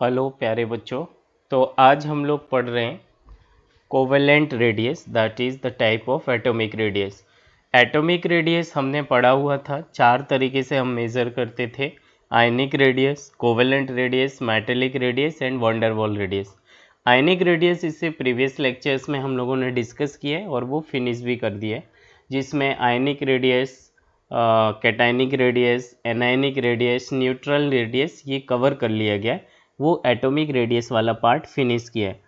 Hello प्यारे बच्चों। तो आज हम लोग पढ़ रहे हैं covalent radius, that is the type of atomic radius. Atomic radius हमने पढ़ा हुआ था, चार तरीके से हम मेज़र करते थे: ionic radius, covalent radius, metallic radius and wonder wall radius. Ionic radius इससे प्रीवियस लेक्चर्स में हम लोगों ने डिस्कस किया है और वो फिनिश भी कर दिया है, जिसमें ionic radius, cationic radius, anionic radius, neutral radius ये कवर कर लिया गया है। वो एटॉमिक रेडियस वाला पार्ट फिनिश किया है।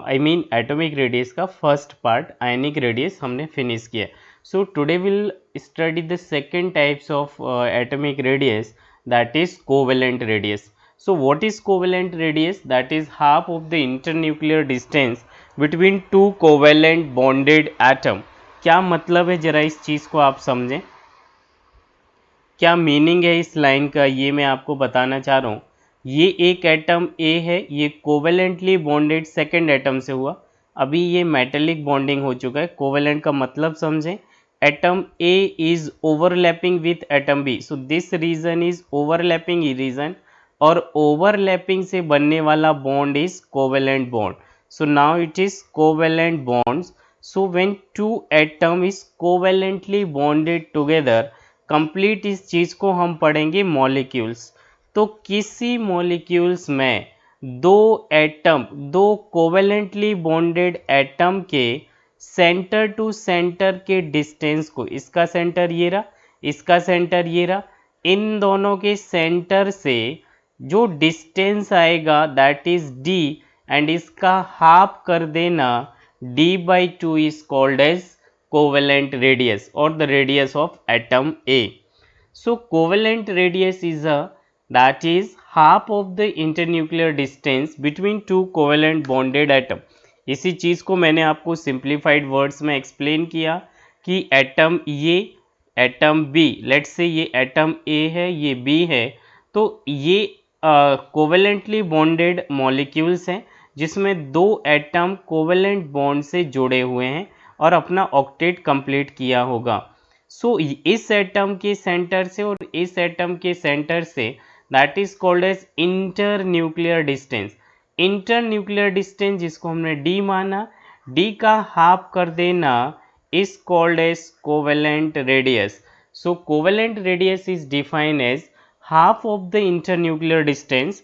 आई मीन एटॉमिक रेडियस का फर्स्ट पार्ट आयनिक रेडियस हमने फिनिश किया। So today will study the second types of atomic radius, that is covalent radius. So what is covalent radius? That is half of the internuclear distance between two covalent bonded atom. क्या मतलब है, जरा इस चीज़ को आप समझें, क्या मीनिंग है इस लाइन का, ये मैं आपको बताना चाह रहा हूँ। ये एक एटम ए है, ये कोवेलेंटली बॉन्डेड सेकेंड एटम से हुआ, अभी ये मेटेलिक बॉन्डिंग हो चुका है। कोवेलेंट का मतलब समझें, atom A is overlapping with atom B, so this region is overlapping region, और ओवरलैपिंग से बनने वाला bond is covalent bond. So now it is covalent bonds. So when two atom is covalently bonded together, complete इस चीज़ को हम पढ़ेंगे molecules. तो किसी मॉलिक्यूल्स में दो कोवेलेंटली बॉन्डेड एटम के सेंटर टू सेंटर के डिस्टेंस को, इसका सेंटर ये रहा, इसका सेंटर ये रहा, इन दोनों के सेंटर से जो डिस्टेंस आएगा दैट इज डी, एंड इसका हाफ कर देना, d/2 is called as covalent radius or the radius of atom A. So covalent radius is that is half of the internuclear distance between two covalent bonded atom. इसी चीज़ को मैंने आपको simplified words में explain किया कि atom ये, atom B, let's say ये atom A है, ये बी है, तो ये कोवेलेंटली बॉन्डेड मॉलिक्यूल्स हैं जिसमें दो एटम कोवेलेंट बॉन्ड से जुड़े हुए हैं और अपना ऑक्टेट कंप्लीट किया होगा। सो इस एटम के सेंटर से और इस एटम के सेंटर से, that is called as inter nuclear distance. Inter nuclear distance जिसको हमने डी माना, डी का हाफ कर देना is called as covalent radius. So covalent radius is defined as half of the inter nuclear distance,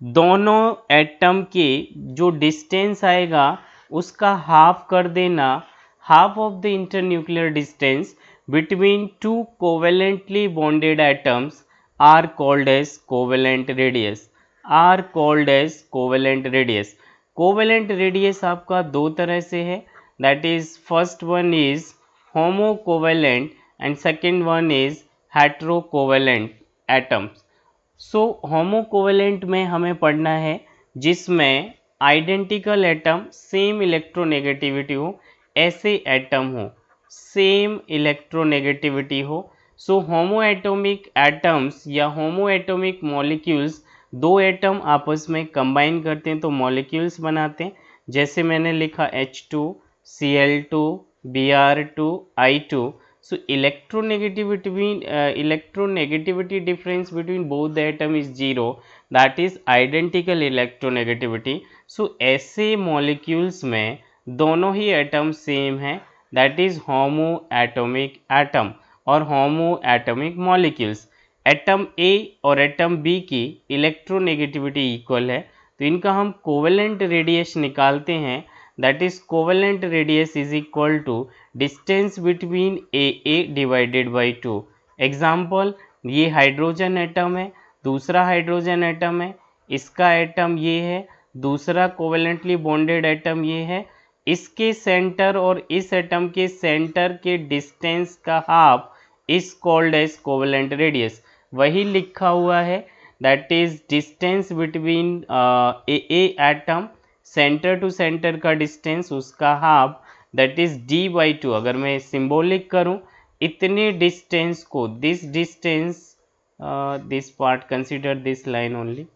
दोनों atom के जो distance आएगा उसका हाफ कर देना, half of the internuclear distance between two covalently bonded atoms are called as covalent radius, are called as covalent radius. Covalent radius आपका दो तरह से है, that is first one is homo covalent and second one is hetero covalent atoms. So homo covalent में हमें पढ़ना है जिसमें आइडेंटिकल एटम, सेम इलेक्ट्रोनेगेटिविटी हो, ऐसे एटम हो, सेम इलेक्ट्रोनेगेटिविटी हो. सो होमो एटॉमिक एटम्स या होमो एटॉमिक मॉलिक्यूल्स, दो एटम आपस में कंबाइन करते हैं तो मॉलिक्यूल्स बनाते हैं, जैसे मैंने लिखा H2, Cl2, Br2, I2. So electronegativity difference between both the atom is zero, that is identical electronegativity. So ऐसे molecules में दोनों ही एटम सेम है, that is homo atomic atom और homo atomic molecules. Atom A और atom B की electronegativity equal है, तो इनका हम कोवेलेंट रेडियस निकालते हैं, that is covalent radius is equal to distance between AA divided by 2. Example, ये हाइड्रोजन एटम है, दूसरा हाइड्रोजन एटम है, इसका एटम ये है, दूसरा कोवेलेंटली बॉन्डेड एटम ये है, इसके सेंटर और इस एटम के सेंटर के डिस्टेंस का half is called as covalent radius. वही लिखा हुआ है, that is distance between A atom, centre to centre का डिस्टेंस, उसका हाफ, दैट इज d/2. अगर मैं सिंबॉलिक करूं, इतने डिस्टेंस को, this distance, this part consider this line only,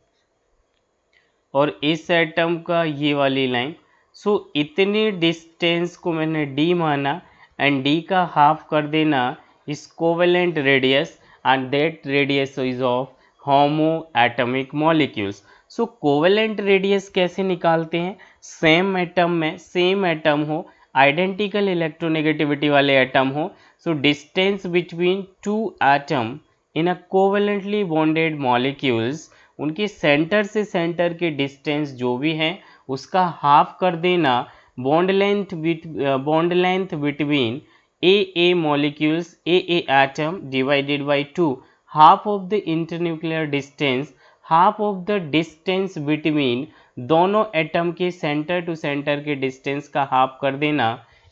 और इस एटम का ये वाली लाइन. सो इतने डिस्टेंस को मैंने d माना एंड d का हाफ कर देना इस covalent radius, and that radius is of homo atomic molecules. So covalent radius कैसे निकालते हैं? सेम एटम में सेम एटम हो, आइडेंटिकल इलेक्ट्रोनेगेटिविटी वाले एटम हो, सो distance between to atom in a covalently bonded molecules, उनके सेंटर से सेंटर के डिस्टेंस जो भी हैं उसका हाफ कर देना, bond length between A molecules A atom divided by 2, half of the internuclear distance, half of the distance between दोनों एटम के सेंटर टू सेंटर के डिस्टेंस का हाफ कर देना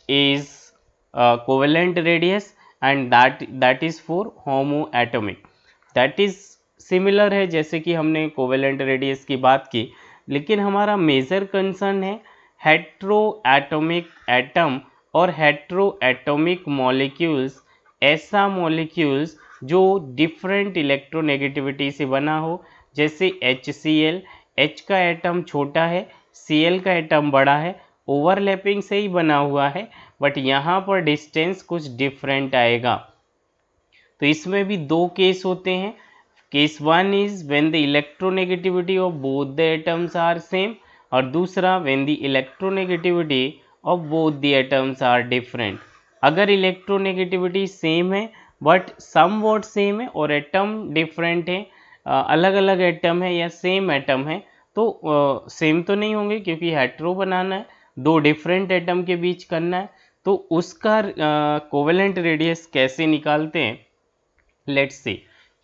is covalent radius, and that is for homo atomic. That is similar है जैसे कि हमने कोवेलेंट रेडियस की बात की, लेकिन हमारा मेजर कंसर्न है हेट्रो एटॉमिक एटम और हेट्रो एटॉमिक मॉलिक्यूल्स, ऐसा मॉलिक्यूल्स जो डिफरेंट इलेक्ट्रोनेगेटिविटी से बना हो, जैसे HCl, H का एटम छोटा है, Cl का एटम बड़ा है, ओवरलैपिंग से ही बना हुआ है, बट यहाँ पर डिस्टेंस कुछ डिफरेंट आएगा। तो इसमें भी दो केस होते हैं। Case one is when the electronegativity of both the atoms are same, और दूसरा when the electronegativity of both the atoms are different. अगर इलेक्ट्रोनेगेटिविटी सेम है बट सम वॉट सेम है और एटम डिफरेंट है, अलग अलग एटम है या सेम एटम है, तो सेम तो नहीं होंगे क्योंकि हेट्रो बनाना है, दो डिफरेंट एटम के बीच करना है, तो उसका कोवेलेंट रेडियस कैसे निकालते हैं? Let's see.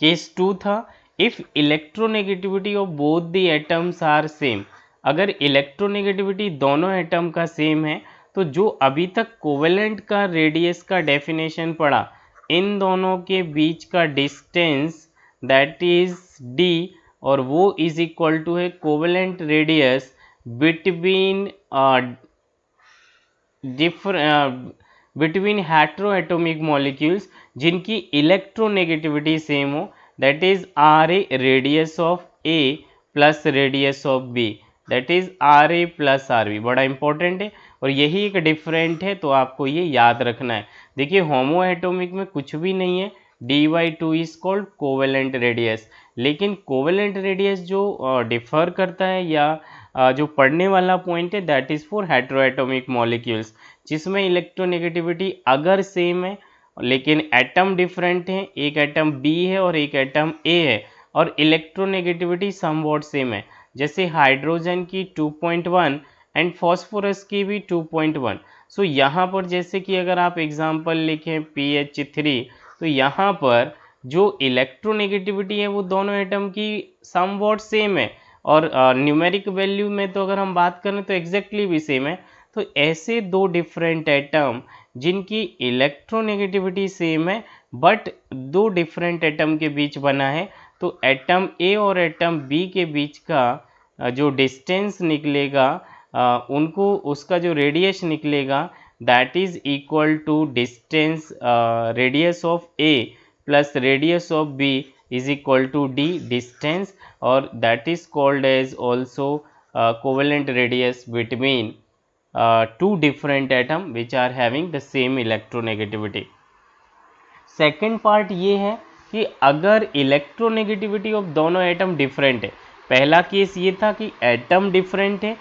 केस 2 था, if electronegativity of both the atoms are same, अगर इलेक्ट्रोनेगेटिविटी दोनों एटम का सेम है तो जो अभी तक कोवेलेंट का रेडियस का डेफिनेशन पढ़ा, इन दोनों के बीच का डिस्टेंस दैट इज डी, और वो इज इक्वल टू है covalent radius between between heteroatomic molecules जिनकी इलेक्ट्रोनेगेटिविटी सेम हो, that is R A radius of A plus radius of B, that is R A plus R B. बड़ा important है और यही एक डिफरेंट है, तो आपको ये याद रखना है। देखिए होमो एटॉमिक में कुछ भी नहीं है, dy2 is called covalent radius, लेकिन कोवेलेंट रेडियस जो डिफर करता है या जो पढ़ने वाला पॉइंट है that is for heteroatomic molecules, जिसमें इलेक्ट्रोनेगेटिविटी अगर सेम है लेकिन एटम डिफरेंट है, एक एटम बी है और एक एटम ए है, और इलेक्ट्रोनेगेटिविटी समवॉट सेम है, जैसे हाइड्रोजन की 2.1 एंड फॉस्फोरस की भी 2.1। सो यहाँ पर जैसे कि अगर आप एग्जांपल लिखें PH3, तो यहाँ पर जो इलेक्ट्रोनेगेटिविटी है वो दोनों एटम की समवॉट सेम है, और न्यूमेरिक वैल्यू में तो अगर हम बात करें तो एग्जैक्टली भी सेम है। तो ऐसे दो डिफरेंट एटम जिनकी इलेक्ट्रोनेगेटिविटी सेम है बट दो डिफरेंट एटम के बीच बना है, तो एटम ए और एटम बी के बीच का जो डिस्टेंस निकलेगा, उनको उसका जो रेडियस निकलेगा that is equal to distance radius of A plus radius of B is equal to d distance, और that is called as also covalent radius between two different atom which are having the same electronegativity। Second part ये है कि अगर electronegativity of दोनों atom different है, पहला case ये था कि एटम डिफरेंट है,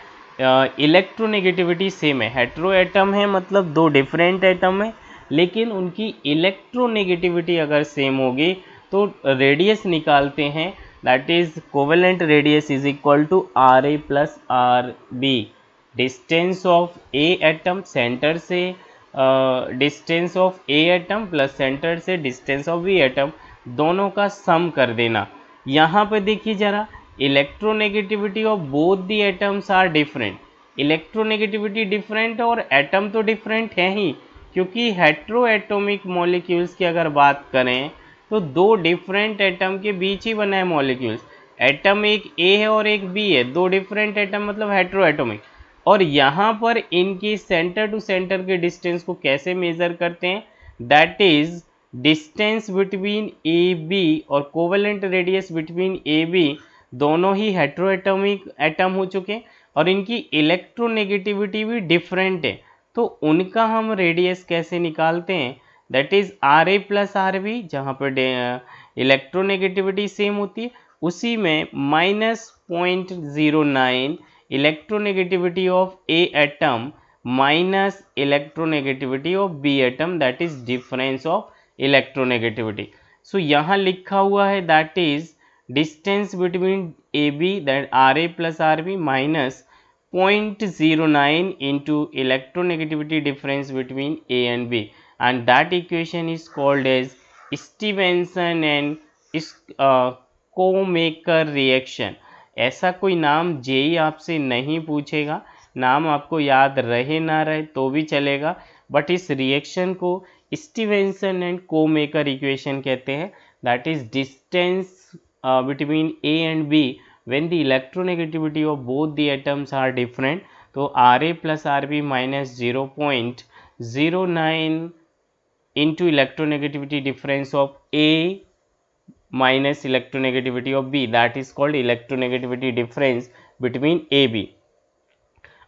इलेक्ट्रोनेगेटिविटी सेम है, हेट्रो एटम है मतलब दो डिफरेंट एटम है, लेकिन उनकी इलेक्ट्रोनेगेटिविटी अगर सेम होगी तो रेडियस निकालते हैं, that is covalent radius is equal to R A plus R B. Distance of A atom centre से distance of A atom plus centre से डिस्टेंस ऑफ बी एटम, दोनों का सम कर देना। यहाँ पे देखिए जरा, electronegativity of both the atoms are different, electronegativity different और एटम तो डिफरेंट है ही, क्योंकि हेट्रो एटॉमिक मॉलिक्यूल्स की अगर बात करें तो दो डिफरेंट एटम के बीच ही बना है मॉलिक्यूल्स, एटम एक ए है और एक बी है, दो डिफरेंट एटम मतलब हेट्रो एटॉमिक। और यहाँ पर इनकी सेंटर टू सेंटर के डिस्टेंस को कैसे मेजर करते हैं, that is distance between A B और covalent radius between A B, दोनों ही हेट्रो एटॉमिक एटम हो चुके हैं और इनकी इलेक्ट्रोनेगेटिविटी भी डिफरेंट है, तो उनका हम रेडियस कैसे निकालते हैं, that is R A plus R B, जहाँ पर इलेक्ट्रोनेगेटिविटी सेम होती है, उसी में -0.09 electronegativity of A atom minus electronegativity of B atom, that is difference of electronegativity. So यहाँ लिखा हुआ है that is distance between A B, that R A plus R B minus 0.09 into electronegativity difference between A and B, and that equation is called as Stevenson and Shoemaker reaction। ऐसा कोई नाम JEE आपसे नहीं पूछेगा, नाम आपको याद रहे ना रहे तो भी चलेगा, बट इस रिएक्शन को स्टीवेंसन एंड कोमेकर इक्वेशन कहते हैं। That is distance between A and B when the electronegativity of both the atoms are different, तो Ra plus Rb minus 0.09 into electronegativity difference of A minus electronegativity of B, that is called electronegativity difference between AB।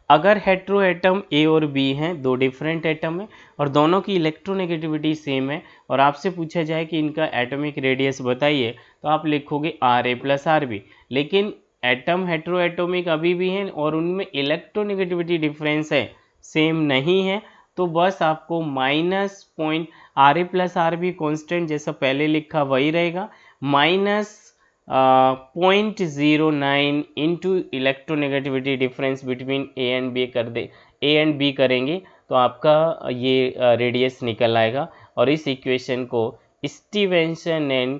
अगर hetero atom A और B हैं, दो different atom है और दोनों की electronegativity same है, और आपसे पूछा जाए कि इनका एटॉमिक रेडियस बताइए, तो आप लिखोगे R A plus R B. लेकिन एटम हेट्रो एटोमिक अभी भी हैं और उनमें इलेक्ट्रोनेगेटिविटी डिफरेंस है, सेम नहीं है, तो बस आपको minus point R A plus R B constant जैसा पहले लिखा वही रहेगा, minus 0.09 into electronegativity difference between A and B कर दे, ए एंड बी करेंगे तो आपका ये रेडियस निकल आएगा, और इस इक्वेशन को स्टीवेंसन एंड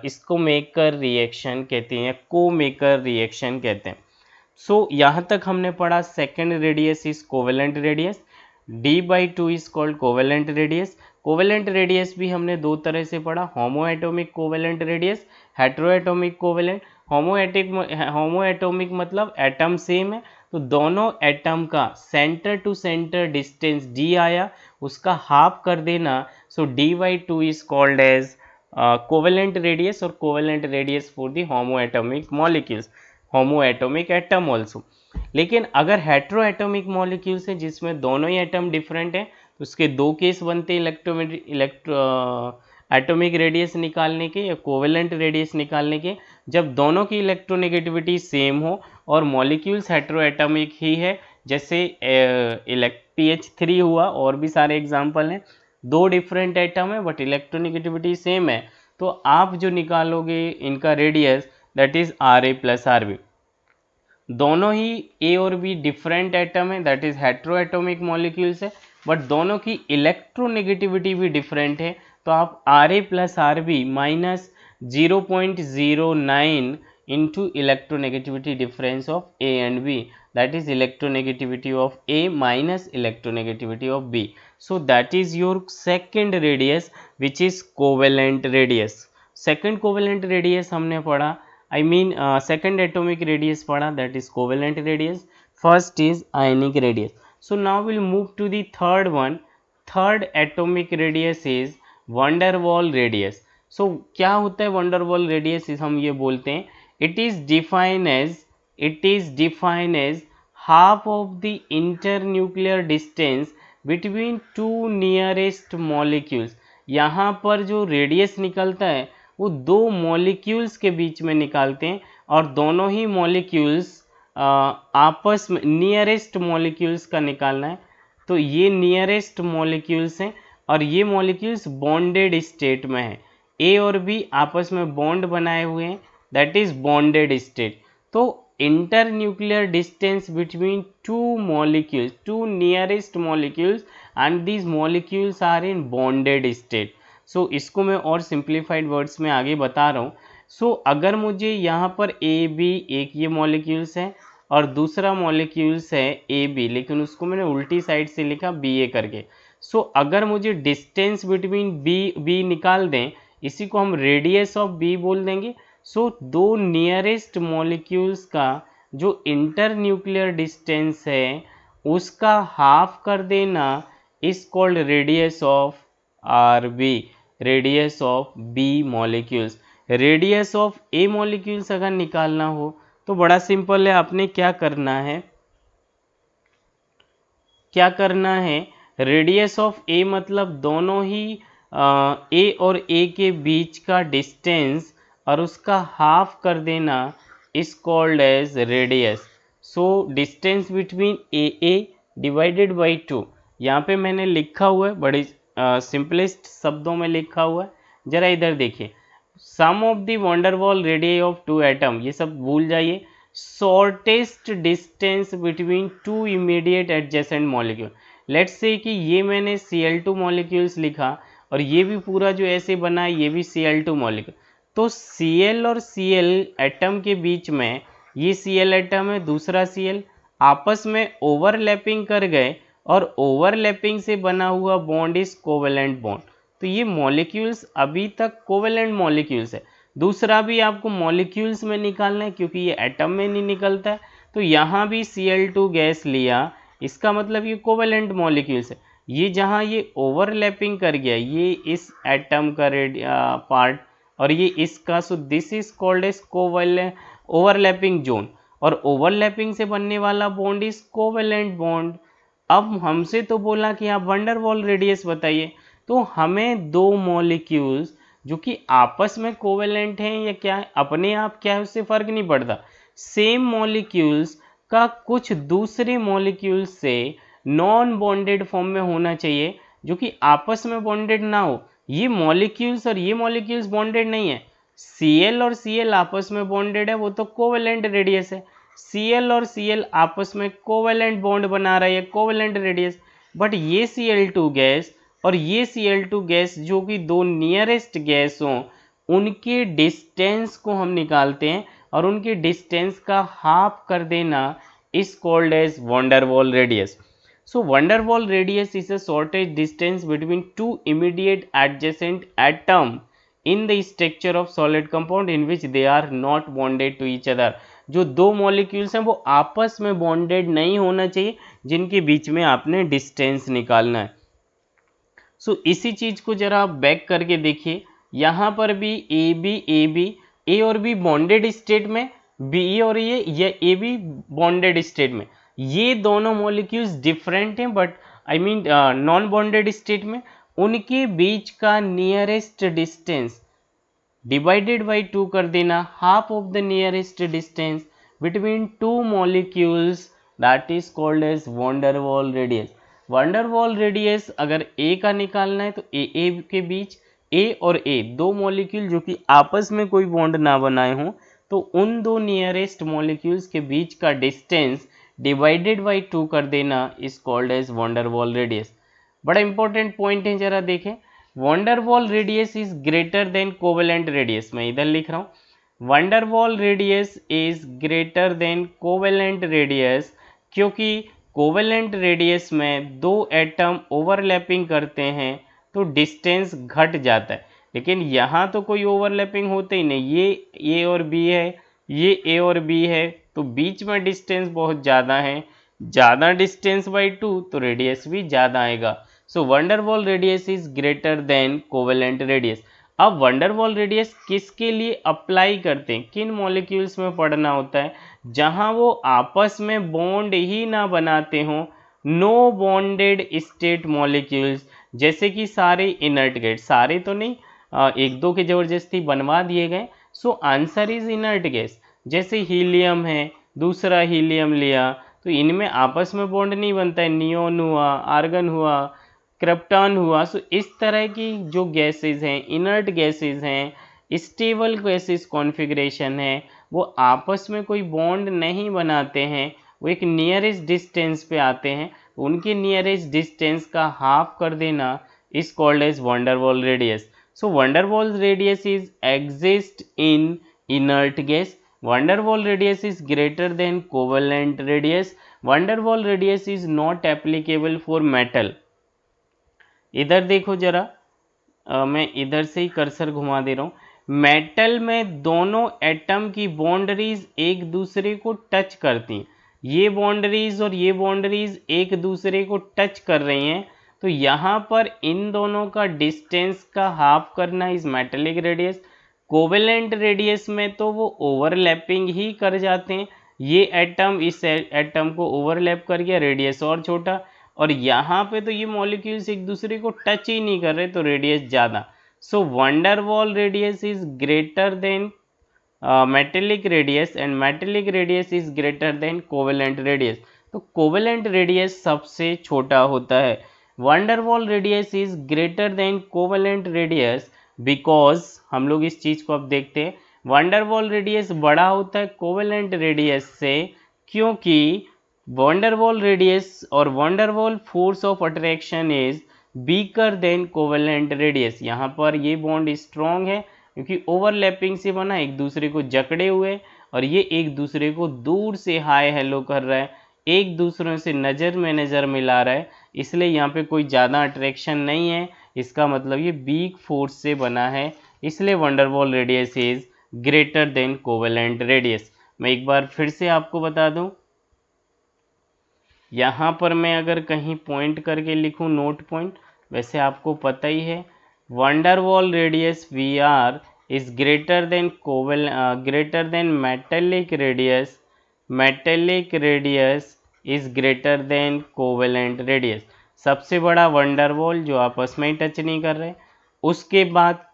स्कोमेकर रिएक्शन कहते हैं, कोमेकर रिएक्शन कहते हैं। सो यहाँ तक हमने पढ़ा second radius is covalent radius, d/2 is called covalent radius. Covalent radius भी हमने दो तरह से पढ़ा, homoatomic covalent radius, heteroatomic covalent. Homoatomic मतलब एटम सेम है, तो दोनों एटम का centre to centre distance d आया, उसका हाफ कर देना, so d/2 is called as covalent radius, और covalent radius for the homoatomic molecules, homoatomic atom also. लेकिन अगर हेट्रोएटोमिक मॉलिक्यूल्स है जिसमें दोनों ही एटम डिफरेंट हैं, तो उसके दो केस बनते हैं एटॉमिक रेडियस निकालने के या कोवेलेंट रेडियस निकालने के, जब दोनों की इलेक्ट्रोनेगेटिविटी सेम हो और मॉलिक्यूल्स हेट्रोएटोमिक ही है, जैसे PH3 हुआ, और भी सारे एग्जांपल हैं, दो डिफरेंट एटम है बट इलेक्ट्रोनेगेटिविटी सेम है, तो आप जो निकालोगे इनका radius that is R A plus R B. दोनों ही ए और बी डिफरेंट एटम है, दैट इज हेट्रोएटोमिक मॉलिक्यूल्स है, बट दोनों की इलेक्ट्रोनेगेटिविटी भी डिफरेंट है, तो आप R A plus R B minus 0.09 into electronegativity difference of A and B, that is electronegativity of A minus electronegativity of B. So that is your second radius which is covalent radius. Second covalent radius हमने पढ़ा, I mean second atomic radius पढ़ा, that is covalent radius, first is ionic radius। So now we'll move to the third one, third atomic radius is van der Waal radius। So क्या होता है van der Waal radius, हम ये बोलते हैं, it is defined as half of the internuclear distance between two nearest molecules। यहाँ पर जो रेडियस निकलता है वो दो मॉलिक्यूल्स के बीच में निकालते हैं, और दोनों ही मॉलिक्यूल्स आपस में नियरेस्ट मॉलिक्यूल्स का निकालना है, तो ये नियरेस्ट मॉलिक्यूल्स हैं और ये मॉलिक्यूल्स बॉन्डेड स्टेट में है, ए और बी आपस में बॉन्ड बनाए हुए हैं, दैट इज बॉन्डेड स्टेट। तो internuclear distance between two molecules, two nearest molecules, and these molecules are in bonded state. So इसको मैं और सिंप्लीफाइड वर्ड्स में आगे बता रहा हूँ। सो अगर मुझे यहाँ पर ए बी, एक ये मॉलिक्यूल्स है और दूसरा मॉलिक्यूल्स है ए बी, लेकिन उसको मैंने उल्टी साइड से लिखा बी ए करके। सो अगर मुझे डिस्टेंस बिटवीन बी निकाल दें, इसी को हम रेडियस ऑफ बी बोल देंगे। सो दो नियरेस्ट मॉलिक्यूल्स का जो इंटरन्यूक्लियर डिस्टेंस है उसका हाफ कर देना is called radius of R B, radius of B molecules. Radius of A molecules अगर निकालना हो तो बड़ा सिंपल है, आपने क्या करना है, रेडियस ऑफ ए मतलब दोनों ही ए और ए के बीच का डिस्टेंस और उसका हाफ कर देना is called as radius. So distance between A divided by 2, यहाँ पे मैंने लिखा हुआ है, बड़ी सिंपलेस्ट शब्दों में लिखा हुआ है, जरा इधर देखिए। Sum of the van der Waals radius of two atom, ये सब भूल जाइए। Shortest distance between two immediate adjacent molecule. Let's say कि ये मैंने Cl2 मॉलिक्यूल्स लिखा और ये भी पूरा जो ऐसे बना है ये भी Cl2 मॉलिक्यूल। तो Cl और Cl एटम के बीच में, ये Cl एटम है, दूसरा Cl, आपस में ओवरलैपिंग कर गए और ओवरलैपिंग से बना हुआ बॉन्ड इज कोवेलेंट बॉन्ड। तो ये मॉलिक्यूल्स अभी तक कोवेलेंट मॉलिक्यूल्स है। दूसरा भी आपको मॉलिक्यूल्स में निकालना है क्योंकि ये एटम में नहीं निकलता है। तो यहाँ भी Cl2 गैस लिया, इसका मतलब ये कोवेलेंट मॉलिक्यूल्स है। ये जहाँ ये ओवरलैपिंग कर गया, ये इस एटम का पार्ट और ये इसका, so this is called as covalent overlapping zone, और ओवरलैपिंग से बनने वाला बॉन्ड इज कोवेलेंट बॉन्ड। अब हमसे तो बोला कि आप वंडरवॉल रेडियस बताइए, तो हमें दो मॉलिक्यूल्स जो कि आपस में कोवेलेंट हैं या क्या है, अपने आप क्या है, उससे फर्क नहीं पड़ता। सेम मॉलिक्यूल्स का कुछ दूसरे मॉलिक्यूल्स से नॉन बॉन्डेड फॉर्म में होना चाहिए जो कि आपस में बॉन्डेड ना हो। ये मॉलिक्यूल्स और ये मॉलिक्यूल्स बॉन्डेड नहीं है। Cl और Cl आपस में बॉन्डेड है, वो तो कोवेलेंट रेडियस है। Cl और Cl आपस में कोवेलेंट बॉन्ड बना रहा है, कोवेलेंट रेडियस। बट ये Cl2 गैस और ये Cl2 गैस जो कि दो नियरेस्ट गैस हों, उनके डिस्टेंस को हम निकालते हैं और उनके डिस्टेंस का हाफ कर देना is called as van der Waal radius. So van der Waals radius is a shortest distance between two immediate adjacent atom in the structure of solid compound in which they are not bonded to each other। जो दो molecules हैं वो आपस में bonded नहीं होना चाहिए, जिनके बीच में आपने डिस्टेंस निकालना है। सो इसी चीज को जरा आप बैक करके देखिए, यहाँ पर भी ए और बी बॉन्डेड स्टेट में, बी और ए भी बॉन्डेड स्टेट में। ये दोनों मॉलिक्यूल्स डिफरेंट हैं but I mean non bonded state में। उनके बीच का नियरेस्ट डिस्टेंस डिवाइडेड बाई 2 कर देना, half of the nearest distance between two molecules, that is called as van der Waal radius. Van der Waal radius अगर ए का निकालना है तो ए के बीच, ए और ए दो मॉलिक्यूल जो कि आपस में कोई बॉन्ड ना बनाए हों, तो उन दो नियरेस्ट मॉलिक्यूल्स के बीच का डिस्टेंस डिवाइडेड बाई 2 कर देना is called as van der Waal radius. बड़ा इंपॉर्टेंट पॉइंट है, जरा देखें। Van der Waal radius is greater than covalent radius, मैं इधर लिख रहा हूँ van der Waal radius is greater than covalent radius, क्योंकि कोवेलेंट रेडियस में दो एटम ओवरलैपिंग करते हैं तो डिस्टेंस घट जाता है, लेकिन यहाँ तो कोई ओवरलैपिंग होते ही नहीं। ये ए और बी है, ये ए और बी है, तो बीच में डिस्टेंस बहुत ज़्यादा है, ज़्यादा डिस्टेंस बाई 2 तो रेडियस भी ज़्यादा आएगा। So van der Waals radius is greater than covalent radius. अब वंडरवॉल रेडियस किसके लिए अप्लाई करते हैं, किन मॉलिक्यूल्स में पढ़ना होता है, जहां वो आपस में बॉन्ड ही ना बनाते हों, नो बॉन्डेड स्टेट मॉलिक्यूल्स, जैसे कि सारे इनर्ट गैस, सारे तो नहीं, एक दो के जबरदस्ती बनवा दिए गए। So answer is inert gas. जैसे हीलियम है, दूसरा हीलियम लिया तो इनमें आपस में बॉन्ड नहीं बनता है, नियोन हुआ, आर्गन हुआ, क्रिप्टॉन हुआ। सो इस तरह की जो गैसेस हैं, इनर्ट गैसेस हैं, स्टेबल गैसेस कॉन्फ़िगरेशन है, वो आपस में कोई बॉन्ड नहीं बनाते हैं, वो एक नियरेस्ट डिस्टेंस पे आते हैं। उनके नियरेस्ट डिस्टेंस का हाफ कर देना is called as van der Waal radius. So van der Waals radius is exist in inert gas. Van der Waals radius is greater than covalent radius. Van der Waals radius is not applicable for metal. इधर देखो जरा, मैं इधर से ही cursor घुमा दे रहा हूँ। Metal में दोनों एटम की बाउंड्रीज एक दूसरे को टच करती हैं, ये बाउंड्रीज और ये बाउंड्रीज एक दूसरे को टच कर रही हैं, तो यहाँ पर इन दोनों का डिस्टेंस का हाफ करना is metallic radius. Covalent radius में तो वो ओवरलैपिंग ही कर जाते हैं, ये एटम इस एटम को ओवरलैप कर गया, रेडियस और छोटा, और यहाँ पे तो ये मॉलिक्यूल्स एक दूसरे को टच ही नहीं कर रहे तो रेडियस ज़्यादा। So van der Waal radius is greater than metallic radius and metallic radius is greater than covalent radius. तो covalent radius सबसे छोटा होता है. van der Waal radius is greater than covalent radius because हम लोग इस चीज़ को अब देखते हैं. van der Waal radius बड़ा होता है covalent radius से, क्योंकि van der Waal radius और van der Waal force of attraction is weaker than covalent radius. यहाँ पर ये बॉन्ड स्ट्रॉन्ग है क्योंकि ओवरलैपिंग से बना, एक दूसरे को जकड़े हुए, और ये एक दूसरे को दूर से हाय हेलो कर रहा है, एक दूसरे से नज़र में नज़र मिला रहा है, इसलिए यहाँ पे कोई ज़्यादा अट्रैक्शन नहीं है. इसका मतलब ये वीक फोर्स से बना है, इसलिए van der Waal radius is greater than covalent radius. मैं एक बार फिर से आपको बता दूं, यहाँ पर मैं अगर कहीं पॉइंट करके लिखूं नोट पॉइंट, वैसे आपको पता ही है van der Waal radius V R is greater than metallic radius. Metallic radius is greater than covalent radius. सबसे बड़ा van der Waal जो आपस में ही टच नहीं कर रहे, उसके बाद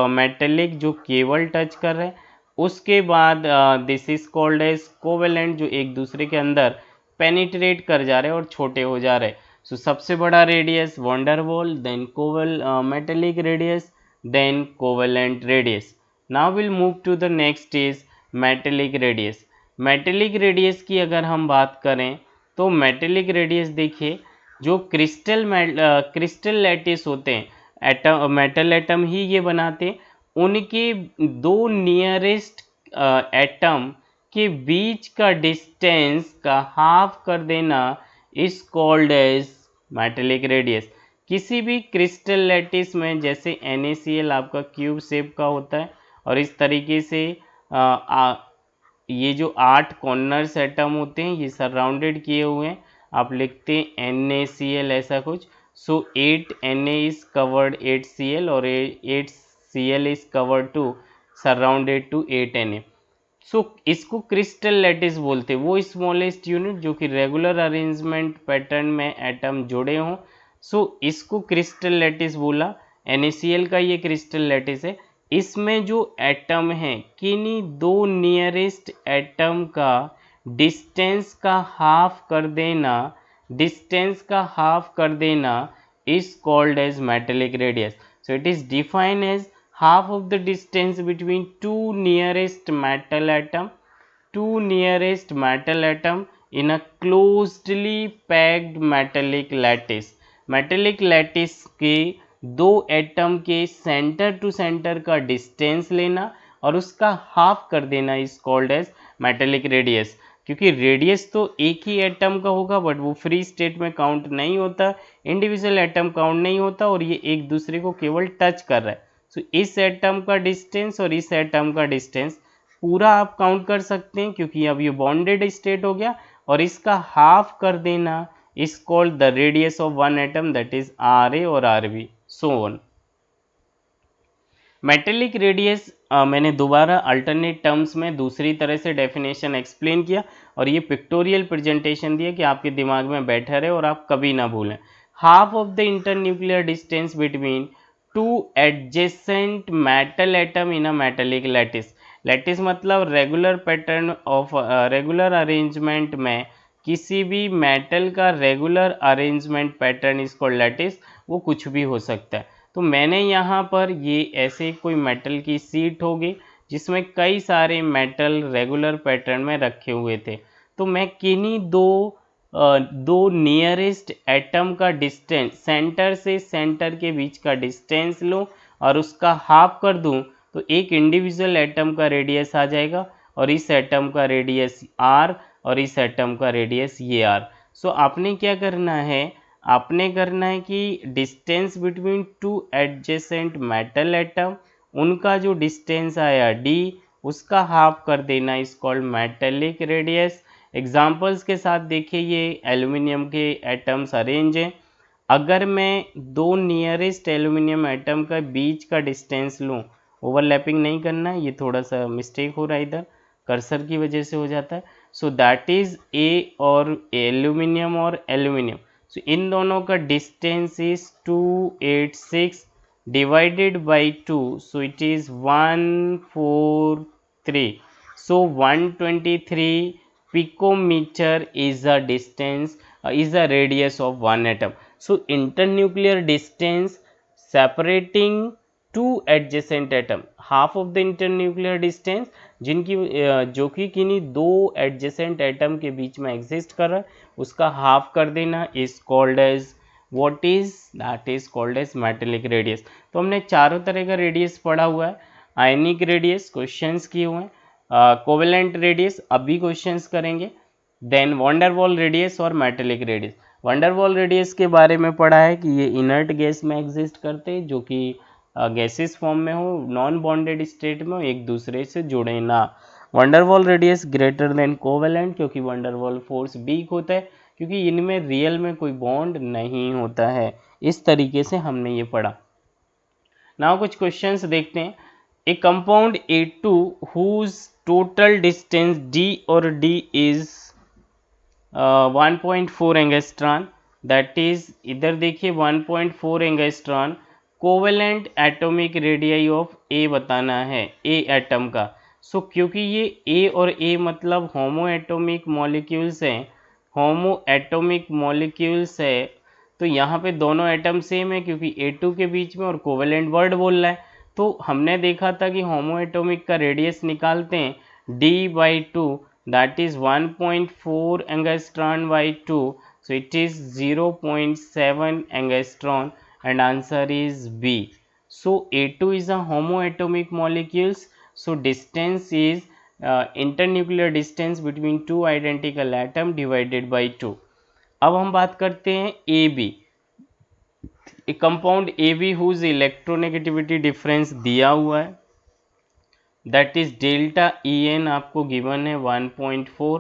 मेटेलिक जो केवल टच कर रहे, उसके बाद this is called as covalent जो एक दूसरे के अंदर पेनिट्रेट कर जा रहे हैं और छोटे हो जा रहे हैं. सो सबसे बड़ा radius van der Waal, then metallic radius, then covalent radius. Now will move to the next is metallic radius. Metallic radius की अगर हम बात करें तो मेटेलिक रेडियस देखिए, जो क्रिस्टल लैटिस होते हैं, एटम मेटल एटम ही ये बनाते हैं, उनके दो नियरेस्ट एटम के बीच का डिस्टेंस का हाफ कर देना is called as metallic radius. किसी भी क्रिस्टल लैटिस में जैसे NaCl आपका क्यूब शेप का होता है, और इस तरीके से ये जो 8 कॉर्नर्स एटम होते हैं ये सराउंडेड किए हुए हैं, आप लिखते हैं NaCl ऐसा कुछ. सो 8 Na इज कवर्ड 8Cl और 8Cl is covered to surrounded to 8 Na. सो इसको क्रिस्टल लैटिस बोलते हैं, वो स्मॉलेस्ट यूनिट जो कि रेगुलर अरेंजमेंट पैटर्न में एटम जुड़े हों. सो इसको क्रिस्टल लैटिस बोला. NaCl का ये क्रिस्टल लैटिस है. इसमें जो एटम है, किन्हीं दो नियरेस्ट एटम का डिस्टेंस का हाफ कर देना is called as metallic radius. So it is defined as half of the distance between two nearest metal atom in a closely packed metallic lattice. metallic lattice के दो atom के centre to centre का distance लेना और उसका half कर देना is called as metallic radius. क्योंकि रेडियस तो एक ही एटम का होगा, बट वो फ्री स्टेट में काउंट नहीं होता, इंडिविजुअल एटम काउंट नहीं होता, और ये एक दूसरे को केवल टच कर रहा है. तो इस एटम का डिस्टेंस और इस एटम का डिस्टेंस पूरा आप काउंट कर सकते हैं, क्योंकि अब ये बॉन्डेड स्टेट हो गया, और इसका हाफ कर देना is called the radius of one atom, that is Ra और Rb, so on. Metallic radius मैंने दोबारा अल्टरनेट टर्म्स में दूसरी तरह से डेफिनेशन एक्सप्लेन किया, और ये पिक्टोरियल प्रेजेंटेशन दिया कि आपके दिमाग में बैठा रहे और आप कभी ना भूलें. Half of the internuclear distance between two adjacent metal atom in a metallic lattice. Lattice मतलब regular pattern of regular arrangement में किसी भी मेटल का रेगुलर अरेंजमेंट पैटर्न इसको लैटिस, वो कुछ भी हो सकता है. तो मैंने यहाँ पर ये ऐसे कोई मेटल की सीट होगी जिसमें कई सारे मेटल रेगुलर पैटर्न में रखे हुए थे, तो मैं किन्हीं दो नियरेस्ट एटम का डिस्टेंस, सेंटर से सेंटर के बीच का डिस्टेंस लूँ और उसका हाफ कर दूँ, तो एक इंडिविजुअल एटम का रेडियस आ जाएगा, और इस एटम का रेडियस R और इस एटम का रेडियस ये R. सो आपने क्या करना है, आपने करना है कि distance between two adjacent metal atom, उनका जो डिस्टेंस आया D, उसका हाफ कर देना is called metallic radius. Examples के साथ देखिए, ये एल्युमिनियम के एटम्स अरेंज हैं. अगर मैं दो नियरेस्ट एल्युमिनियम एटम का बीच का डिस्टेंस लूँ, ओवरलैपिंग नहीं करना है, ये थोड़ा सा मिस्टेक हो रहा है, इधर कर्सर की वजह से हो जाता है. सो दैट इज A और एल्युमिनियम और एल्युमिनियम. सो इन दोनों का distance is 286 divided by 2, so it is 143. So 123 picometer is a distance, is a radius of one atom. So internuclear distance separating two adjacent atom, half of the internuclear distance जिनकी जो कि किन्हीं दो adjacent atom के बीच में exist कर रहा है, उसका हाफ कर देना is called as what is, that is called as metallic radius. तो हमने चारों तरह का रेडियस पढ़ा हुआ है. आयनिक रेडियस क्वेश्चंस किए हुए हैं, कोवेलेंट रेडियस अभी क्वेश्चंस करेंगे, देन वंडरवॉल रेडियस और मेटेलिक रेडियस. वंडरवॉल रेडियस के बारे में पढ़ा है कि ये इनर्ट गैस में एग्जिस्ट करते हैं जो कि गैसेस फॉर्म में हो, नॉन बॉन्डेड स्टेट में हो, एक दूसरे से जुड़े ना. Van der Waals radius greater than covalent, क्योंकि वंडरवॉल फोर्स वीक होता है, क्योंकि इनमें रियल में कोई बॉन्ड नहीं होता है. इस तरीके से हमने ये पढ़ा. नाउ कुछ क्वेश्चंस देखते हैं. A compound A2 whose total distance D और D is 1.4 angstrom, that is इधर देखिए 1.4 angstrom. Covalent atomic radius of A बताना है, ए एटम का. सो क्योंकि ये ए और ए मतलब होमो एटॉमिक मॉलिक्यूल्स हैं, होमो एटॉमिक मॉलिक्यूल्स है, तो यहाँ पे दोनों एटम सेम है क्योंकि A2 के बीच में और कोवेलेंट वर्ड बोल रहा है. तो हमने देखा था कि होमो एटॉमिक का रेडियस निकालते हैं D/2, that is 1.4 angstrom by 2, so it is 0.7 angstrom and answer is B. So A2 is a homoatomic molecules, so distance is internuclear distance between two identical atom divided by 2. अब हम बात करते हैं AB. ए compound AB whose electronegativity difference दिया हुआ है, that is delta EN आपको given है 1.4.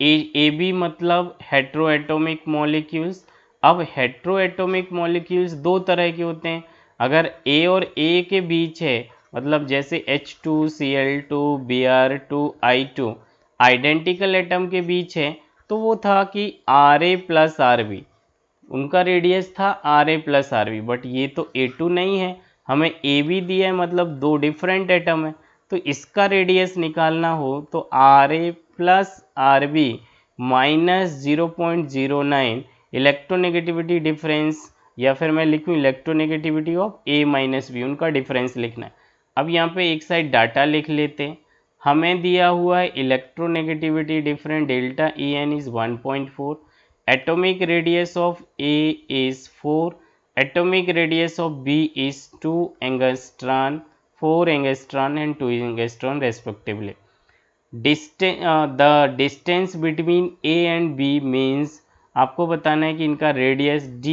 AB मतलब हेट्रोएटोमिक मॉलिक्यूल्स. अब हेट्रोएटोमिक मॉलिक्यूल्स दो तरह के होते हैं. अगर A और A के बीच है, मतलब जैसे H2Cl2 Br2 I2 identical atom के बीच है, तो वो था कि Ra प्लस Rb, उनका रेडियस था Ra प्लस Rb. बट ये तो A2 नहीं है, हमें AB दिया है, मतलब दो डिफरेंट एटम है. तो इसका रेडियस निकालना हो तो Ra plus Rb minus 0.09 electronegativity difference, या फिर मैं लिखूँ electronegativity of A minus B, उनका डिफरेंस लिखना है. अब यहाँ पे एक साइड डाटा लिख लेते हैं. हमें दिया हुआ है electronegativity difference delta EN is 1.4, atomic radius of A is 4, atomic radius of B is 2 angstrom, 4 angstrom and 2 angstrom respectively. The distance between A and B means आपको बताना है कि इनका radius D,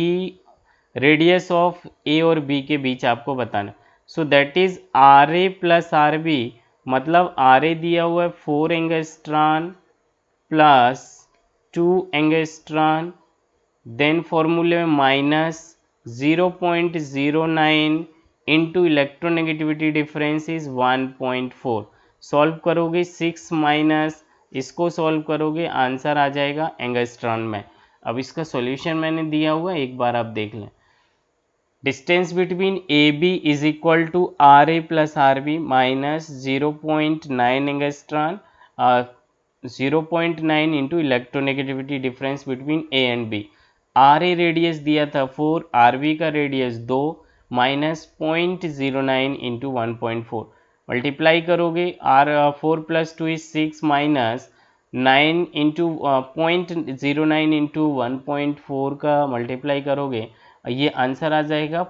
radius of A और B के बीच आपको बताना. So that is Ra plus Rb, मतलब Ra दिया हुआ है 4 एंगस्ट्रॉन प्लस 2 एंगस्ट्रॉन, देन फॉर्मूले में minus 0.09 into electronegativity difference is 1.4. Solve करोगे 6 माइनस इसको सॉल्व करोगे आंसर आ जाएगा एंगस्ट्रॉन में. अब इसका सॉल्यूशन मैंने दिया हुआ है, एक बार आप देख लें. Distance between AB is equal to Ra plus Rb minus 0.9 angstrom, 0.9 into electronegativity difference between A and B. Ra radius दिया था 4, Rb का रेडियस 2, माइनस 0.09 इंटू 1.4. मल्टीप्लाई करोगे R4 plus 2 is 6 minus 9 into 0.09 into 1.4 का multiply करोगे, ये answer आ जाएगा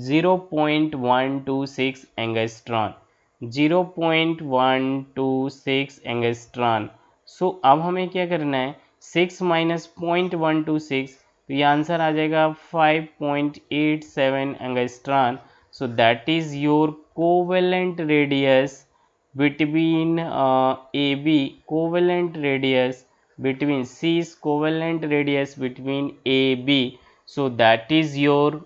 0.126 angstrom, 0.126 angstrom. सो अब हमें क्या करना है, 6 माइनस 0.126, तो ये आंसर आ जाएगा 5.87 angstrom. So that is your covalent radius between AB, covalent radius between C is covalent radius between AB. So that is your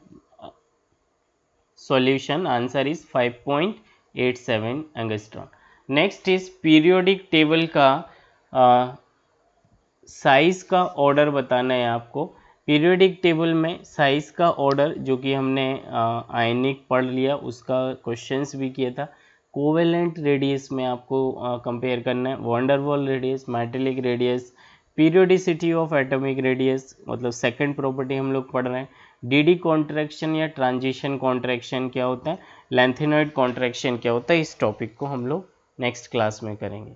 solution. Answer is 5.87 angstrom. Next is periodic table का size का order बताना है आपको. Periodic table में size का order जो कि हमने आयनिक पढ़ लिया, उसका क्वेश्चंस भी किया था। कोवेलेंट रेडियस में आपको कंपेयर करना है वैन डर वाल radius, metallic radius, periodicity of atomic radius, मतलब सेकंड प्रॉपर्टी हम लोग पढ़ रहे हैं। डीडी कॉन्ट्रैक्शन या ट्रांजिशन कॉन्ट्रैक्शन क्या होता है, लेंथेनॉइड कॉन्ट्रैक्शन क्या होता है, इस टॉपिक को हम लोग नेक्स्ट क्लास में करेंगे।